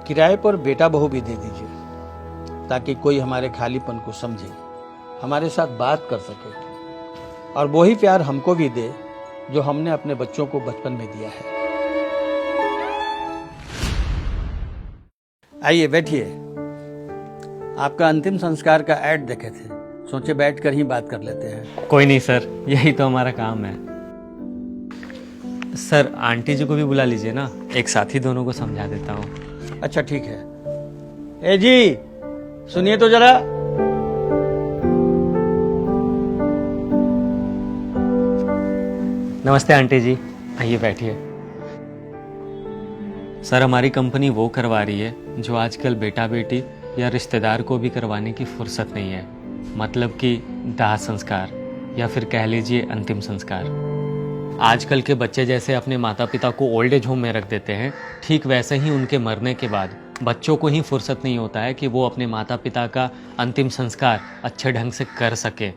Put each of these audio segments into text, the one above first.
किराए पर बेटा बहू भी दे दीजिए ताकि कोई हमारे खालीपन को समझे, हमारे साथ बात कर सके और वही प्यार हमको भी दे जो हमने अपने बच्चों को बचपन में दिया है। आइए बैठिए। आपका अंतिम संस्कार का ऐड देखे थे, सोचे बैठकर ही बात कर लेते हैं। कोई नहीं सर, यही तो हमारा काम है। सर आंटी जी को भी बुला लीजिए ना, एक साथ ही दोनों को समझा देता हूँ। अच्छा ठीक है। ए जी सुनिए तो जरा। नमस्ते आंटी जी, आइए बैठिए। सर हमारी कंपनी वो करवा रही है जो आजकल बेटा बेटी या रिश्तेदार को भी करवाने की फुर्सत नहीं है, मतलब कि दाह संस्कार या फिर कह लीजिए अंतिम संस्कार। आजकल के बच्चे जैसे अपने माता पिता को ओल्ड एज होम में रख देते हैं, ठीक वैसे ही उनके मरने के बाद बच्चों को ही फुर्सत नहीं होता है कि वो अपने माता पिता का अंतिम संस्कार अच्छे ढंग से कर सके।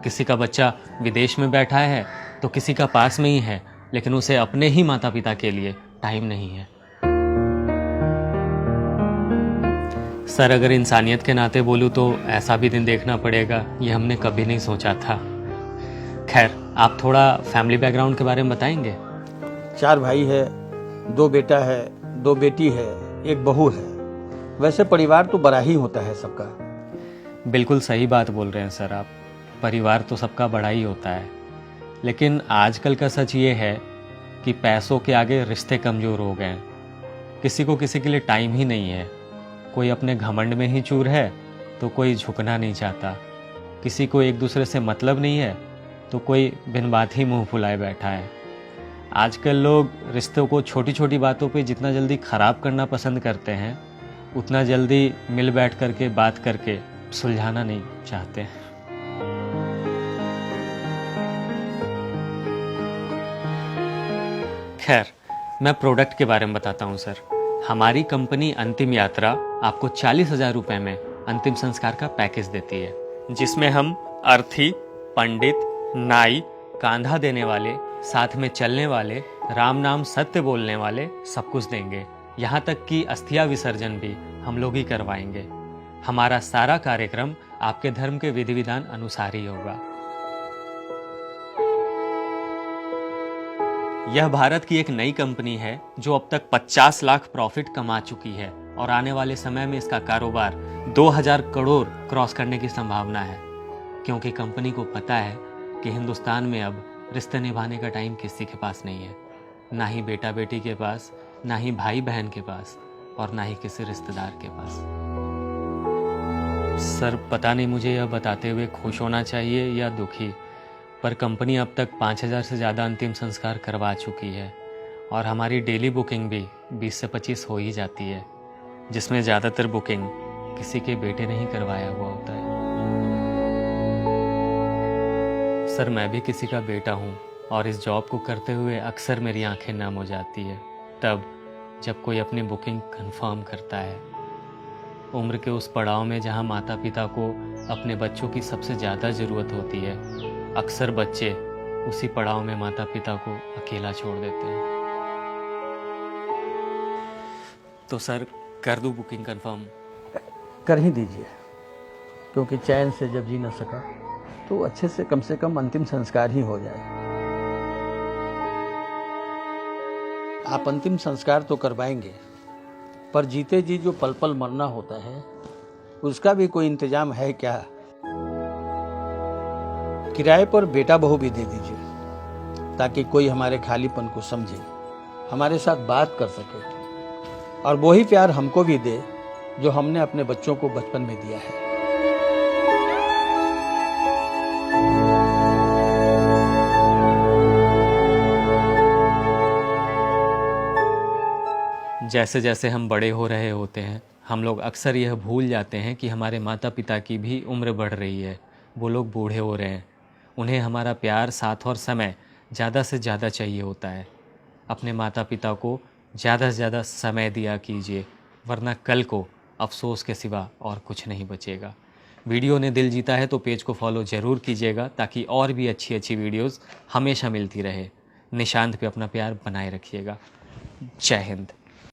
किसी का बच्चा विदेश में बैठा है तो किसी का पास में ही है, लेकिन उसे अपने ही माता पिता के लिए टाइम नहीं है। सर अगर इंसानियत के नाते बोलूँ तो ऐसा भी दिन देखना पड़ेगा, ये हमने कभी नहीं सोचा था। खैर आप थोड़ा फैमिली बैकग्राउंड के बारे में बताएंगे? 4 भाई है, 2 बेटा है, 2 बेटी है, 1 बहू है। वैसे परिवार तो बड़ा ही होता है सबका। बिल्कुल सही बात बोल रहे हैं सर आप, परिवार तो सबका बड़ा ही होता है। लेकिन आजकल का सच ये है कि पैसों के आगे रिश्ते कमज़ोर हो गए हैं। किसी को किसी के लिए टाइम ही नहीं है। कोई अपने घमंड में ही चूर है तो कोई झुकना नहीं चाहता। किसी को एक दूसरे से मतलब नहीं है तो कोई बिन बात ही मुंह फुलाए बैठा है। आजकल लोग रिश्तों को छोटी छोटी बातों पे जितना जल्दी ख़राब करना पसंद करते हैं, उतना जल्दी मिल बैठ करके बात करके सुलझाना नहीं चाहते हैं। खैर मैं प्रोडक्ट के बारे में बताता हूँ सर। हमारी कंपनी अंतिम यात्रा आपको 40,000 रुपये में अंतिम संस्कार का पैकेज देती है, जिसमें हम अर्थी, पंडित, नाई, कांधा देने वाले, साथ में चलने वाले, राम नाम सत्य बोलने वाले सब कुछ देंगे। यहाँ तक कि अस्थिया विसर्जन भी हम लोग ही करवाएंगे। हमारा सारा कार्यक्रम आपके धर्म के विधि विधान अनुसार ही होगा। यह भारत की एक नई कंपनी है जो अब तक 50 लाख प्रॉफिट कमा चुकी है और आने वाले समय में इसका कारोबार 2000 करोड़ क्रॉस करने की संभावना है, क्योंकि कंपनी को पता है कि हिंदुस्तान में अब रिश्ते निभाने का टाइम किसी के पास नहीं है, ना ही बेटा बेटी के पास, ना ही भाई बहन के पास और ना ही किसी रिश्तेदार के पास। सर पता नहीं मुझे यह बताते हुए खुश होना चाहिए या दुखी, पर कंपनी अब तक 5000 से ज़्यादा अंतिम संस्कार करवा चुकी है और हमारी डेली बुकिंग भी 20 से 25 हो ही जाती है, जिसमें ज़्यादातर बुकिंग किसी के बेटे ने ही करवाया हुआ होता है। सर मैं भी किसी का बेटा हूँ और इस जॉब को करते हुए अक्सर मेरी आंखें नम हो जाती है तब जब कोई अपनी बुकिंग कंफर्म करता है। उम्र के उस पड़ाव में जहाँ माता पिता को अपने बच्चों की सबसे ज़्यादा ज़रूरत होती है, अक्सर बच्चे उसी पड़ाव में माता पिता को अकेला छोड़ देते हैं। तो सर कर दूं बुकिंग कंफर्म? कर ही दीजिए, क्योंकि चैन से जब जी न सका तो अच्छे से कम अंतिम संस्कार ही हो जाए। आप अंतिम संस्कार तो करवाएंगे, पर जीते जी जो पल पल मरना होता है उसका भी कोई इंतजाम है क्या? किराए पर बेटा बहू भी दे दीजिए ताकि कोई हमारे खालीपन को समझे, हमारे साथ बात कर सके और वही प्यार हमको भी दे जो हमने अपने बच्चों को बचपन में दिया है। जैसे जैसे हम बड़े हो रहे होते हैं, हम लोग अक्सर यह भूल जाते हैं कि हमारे माता पिता की भी उम्र बढ़ रही है। वो लोग बूढ़े हो रहे हैं, उन्हें हमारा प्यार, साथ और समय ज़्यादा से ज़्यादा चाहिए होता है। अपने माता पिता को ज़्यादा से ज़्यादा समय दिया कीजिए, वरना कल को अफसोस के सिवा और कुछ नहीं बचेगा। वीडियो ने दिल जीता है तो पेज को फॉलो ज़रूर कीजिएगा ताकि और भी अच्छी अच्छी वीडियोस हमेशा मिलती रहे। निशांत पे अपना प्यार बनाए रखिएगा। जय हिंद।